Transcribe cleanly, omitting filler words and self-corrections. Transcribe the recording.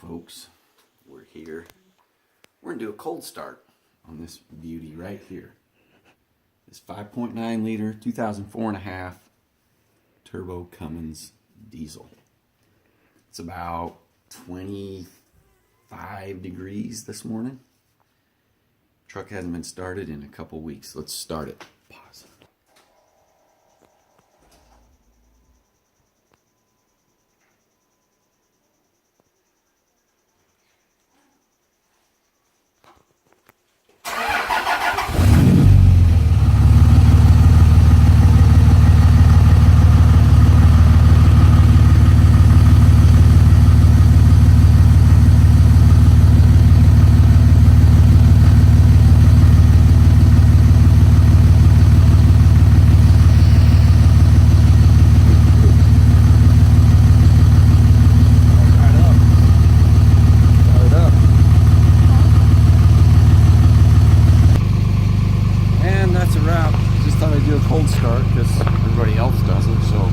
folks, we're here. We're gonna do a cold start on this beauty right here. This 5.9 liter, 2004.5 turbo Cummins diesel. It's about 25 degrees this morning. Truck hasn't been started in a couple weeks. Let's start it. Pause. That's a wrap. Just thought I'd do a cold start because everybody else does it, so